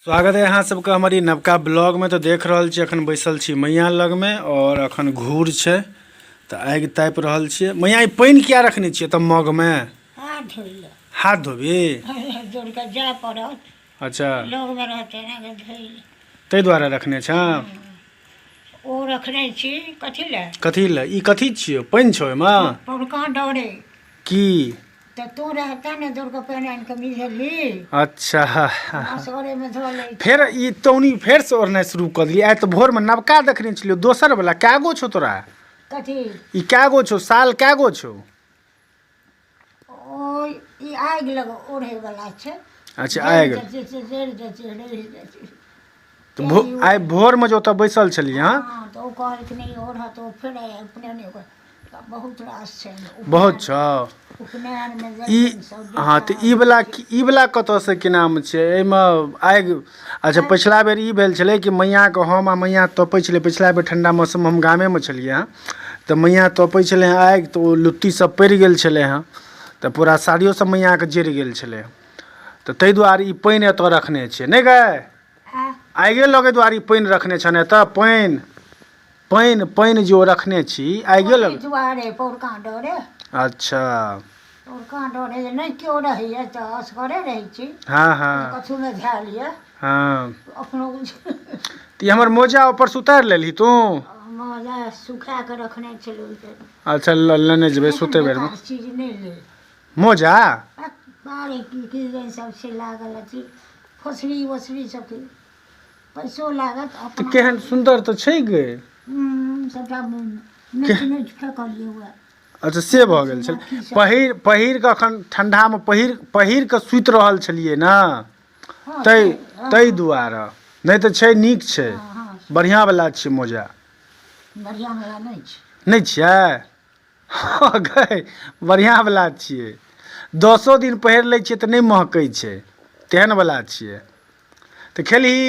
स्वागत है यहाँ सबका हमारी नवका ब्लॉग में। तो देख रहल छी अखन बैसल छी मैया लग में और अखन घूर छे तो आगि तापि रहल छियै। मैया ई पानि किया रखने छियै तब मग में? हाथ धोइले हाथ धोबी? जोड़ के जाय पड़त। अच्छा लोग में रहते ना के धोइले ताहि दुआरे रखने छ। ओ रखने छी कथी ले? कथी ले? ई कथी छियै? पानि छौ एहिमे? पौरका डरे की तो तू रहता ने जोड़ के पानि आनि के मिझली। अच्छा असगरे में धो ले फेर ई तौनी फेर से ओढ़नाइ शुरू कर दिली। आइ तो भोर में नवका देखने छलियो दोसर वाला। कै गो छौ तोरा? कथी ई कै गो छौ? साल कै गो छौ? ओ ई आगि लग ओढ़े वाला छै। अच्छा आगि तो आइ भोर में जो ओतऽ बैसल छलियै हाँ तो कहलक नहीं ओढ़ तो फिर अपने ने बहुत रास छै। बहुत छौ उपनयन में ई। हाँ तो ई वाला कतऽ से के नाम छै एहिमे आगि? अच्छा पिछला बेर ई भेल छलै कि मैया के हम आ मैया तपै छलै। पिछला बेर ठंडा मौसम हम गामे में छलियै हँ तो मैया तपै छलै हँ आगि तो ओ लुत्ती सब पड़ि गेल छलै हँ तो पूरा साड़ियो सब मैया के जरि गेल छलै। तो ताहि दुआरे ई पानि एतऽ रखने छै नहि गए? आगे लगे दुआरे ई पानि रखने छन एतऽ। पानि पानि पानि जो रखने छी आगे लगे दुआरे पौरका डरे। अच्छा पौरका डरे जे नहीं क्यों रही तो असगरे रही छी। हाँ हाँ कथू में धै लिये हाँ। अपनो तो ये हमर मोजा ऊपर से उतार लेली तू? मजा सुखा के रखने छलो। अच्छा लेने जेबै सुते बेर में। चीज नहीं ले मोजा बारे की सब से लागल अछि। फसरी वसरी सब के पैसो लागत। तो केहन सुंदर तो छै गे। सबटा नच फेंकलिए हुआ। अच्छा से भऽ गेल छल। पहिर के अखन ठंडा में पहिर के सुति रहल छलियै ना ताहि दुआरे। नहीं तो छै नीक छै बढ़िया वाला छै मोजा। बढ़िया वाला नहीं छै। नहीं छियै? हाँ गए बढ़िया वाला छियै। 10 दिन पहिर लै छियै तो नहीं महकै छै तेहन वाला छियै। तो खेलही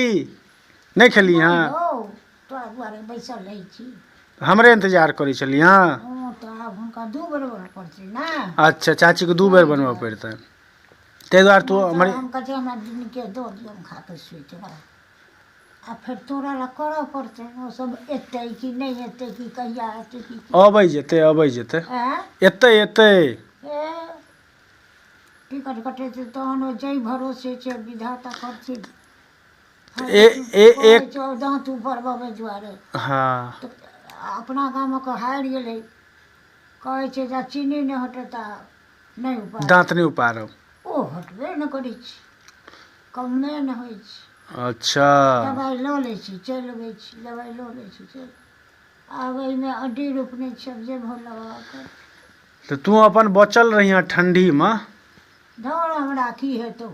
नहीं खेली? हाँ तोरा दुआरे बैसल रही छी। हमरे इंतजार करै छली? हाँ तो आब हुनका दू बेर पड़तै ना। अच्छा चाची को 2 बेर बनबऽ पड़तै ताहि दुआरे तू हमर हम कहते हमरा दिन के दो दियो हम खा के सुति रह। आ फिर तोरा ला करऽ पड़तै। ओ सब एतै कि नहीं एतै कि कहिया एतै कि अबै जेतै एतै एतै। टिकट कटेतै तहन ओ जै भरोसे छै विधाता करथिन। एक दाँत ऊपर बबे दुआरे। हाँ तो अपना गाम के हारि गेलै कहै छै जा चीनी नहीं हटेता नहीं उपाड़ दाँत नहीं उपाड़ब। ओ हटबे न करै छी कमे न होइ छै। अच्छा दवाई लऽ लै छी चलि अबै छी दवाई लऽ लै छी चलि। आब एहिमे अड्डी रोपने छी जे भऽ लगा कर। तो तू अपन बचल रहिया ठंडी में। धर हमरा की हेतौ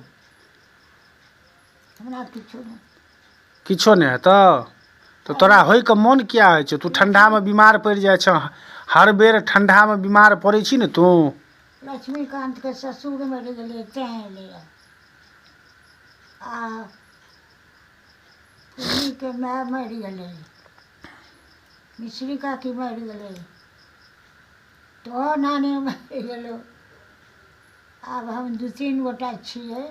हमरा किछो नहीं। किछो नहीं हेतौ तो तोरा होइ के मन किया होइ छै? तू ठंडा में बीमार पड़ि जाइ छ। हर बेर ठंडा में बीमार पड़ै छी ने तू। लक्ष्मीकांत के ससुर मरि गेलै तें एलैया। आ पुन्नी के माय मरि गेलै। मिश्री काकी मरि गेलै। तो नानी मरि गेलो। आब हम 2-3 गोटा छियै।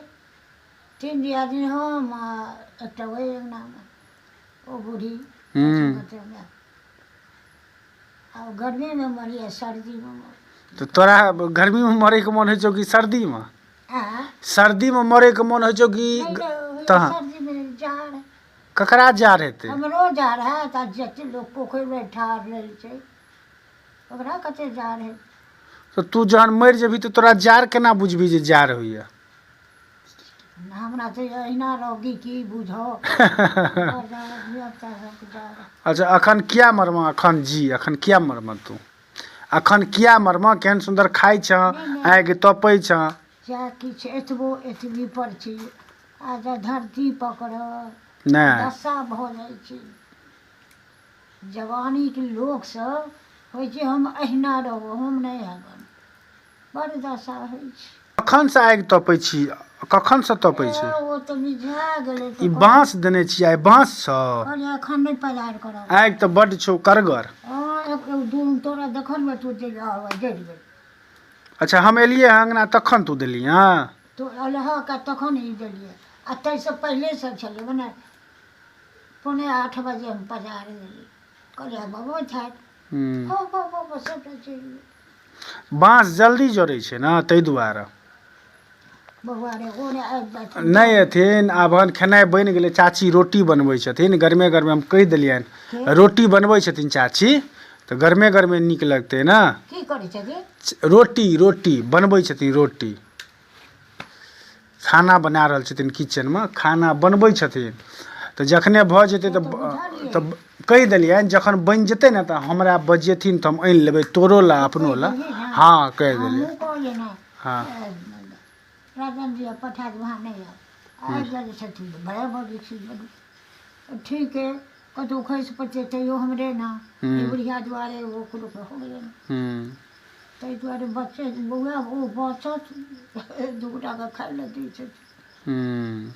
3 दियादनी हम आ एकटा ओहि अंगना में ओ बूढ़ी। अब गर्मी में मरिए सर्दी में तो तोरा गर्मी में मरे के मन होइ छौ कि सर्दी में? सर्दी में मरे के मन होइ छौ कि सर्दी में जाड़? ककरा जाड़ हेतै? हमरो जाड़ है त जते लोग पोखरि में ठाढ़ रहै छै ओकरा कते जाड़ है। तो तू जहन मरि जेबही तो तोरा जाड़ केना बुझबही जे जाड़ होइए? हमरा तो अहिना रहोगी की बुझो। अच्छा अखन किया मरमा? अखन जी अखन किया मरमा तू? अखन किया मरमा? केहन सुंदर खाइ छ आगि तपै छ। क्या किछ एतबो एतबी पर छी आज धरती पकड़ नहीं दशा भऽ जाइ छै। जवानी के लोक सब होइ छै हम अहिना रहो हम नहीं हेबन बड़ दशा होइ छै। कखन से आगि तपै छी? कखन से तपै छी? ओ तो मिझा गेलै ई बांस देने छी आइ बांस छ? कहलिए एखन नहीं पजार करब। आगि तो बड छौ करगर। एक दूर तोरा देखल में तू जरि गेल। अच्छा हम एलियै अंगना तखन तू देली? हाँ तो अलहा का तखन ही देलिए। आ ताहिसँ पहिले से छलै मने 7:45 बजे हम पजार गेली कहलियै बाबो छथि हम्म। हो सबटा चलि गेल। बाँस जल्दी जड़ै छै ने ताहि दुआरे। बौआ रे ओरे आबि जाथिन नहीं अथिन आब हन खेनाइ बनि गेलै, चाची रोटी बनबै छथिन गरमे गरमे, हम कहि देलियनि के? रोटी बनबै छथिन चाची तऽ गरमे गरमे नीक लगतै ने। की करै छथिन? रोटी रोटी बनबै छथिन, रोटी खाना बना रहल छथिन किचनमे, खाना बनबै छथिन तऽ जखने भऽ जेतै तऽ कहि देलियनि जखन बनि जेतै ने तऽ हमरा बजेथिन तऽ हम आनि लेबै तोरो ला अपनो ला। हाँ कहि देलियै। हमहूँ कहलियै ने हाँ राजन जी पठा दे वहाँ नहीं आबि जाइ छथिन बड़ा बड़ी चीज ठीक है कतहु खसि पड़तै तैयो हमरे ने बुढ़िया दुआरे ओकरो हो गेलै ने ताहि दुआरे बच्चे बौआ ओ बचत 2 गोटाके खाइ लए दै छथिन।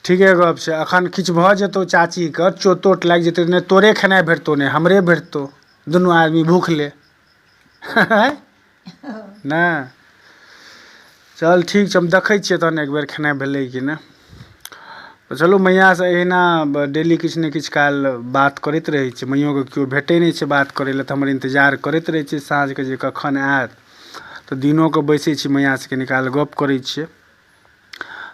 ठीके गप छै। अखन किछु भऽ जेतौ चाचीके चोट लागि जेतै नहि तोरे खेनाइ भेटतौ नहि हमरे भेटतौ, दुनू आदमी भूखले ने। चल ठीक छै, हम देखै छियै तहन एक बेर खेनाइ भेलै कि नहि। तऽ चलू मैयासँ अहिना डेली किछु ने किछु काल बात करैत रहै छियै। मैयोके केओ भेटै नहि छै बात करै लए तऽ हमर इन्तजार करैत रहै छियै साँझके जे कखन आयत। तऽ दिनोके बैसै छी मैयासँ कनि काल गप करै छियै।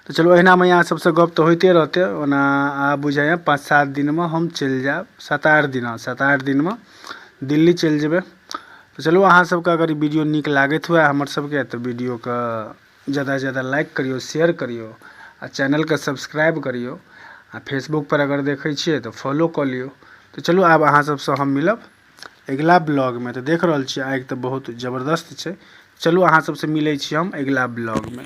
तऽ चलू अहिना मैया सबसँ गप तऽ होइते रहतै। ओना आब बुझाइए 5-7 दिनमे हम चलि जायब, 7-8 दिनमे दिल्ली चलि जेबै। तऽ चलू अहाँ सबके अगर ई वीडियो नीक लागैत हुए हमर सबके तऽ वीडियोके ज़्यादा से ज़्यादा लाइक करियो, शेयर करियो आ चैनलके सब्सक्राइब करियो। आ फेसबुक पर अगर देखै छियै तऽ फॉलो कऽ लियो। तऽ चलू आब अहाँ सबसँ हम मिलब अगिला ब्लॉगमे। तऽ देख रहल छियै आगि तऽ बहुत ज़बरदस्त छै। चलू अहाँ सबसँ मिलै छी हम अगिला ब्लॉगमे।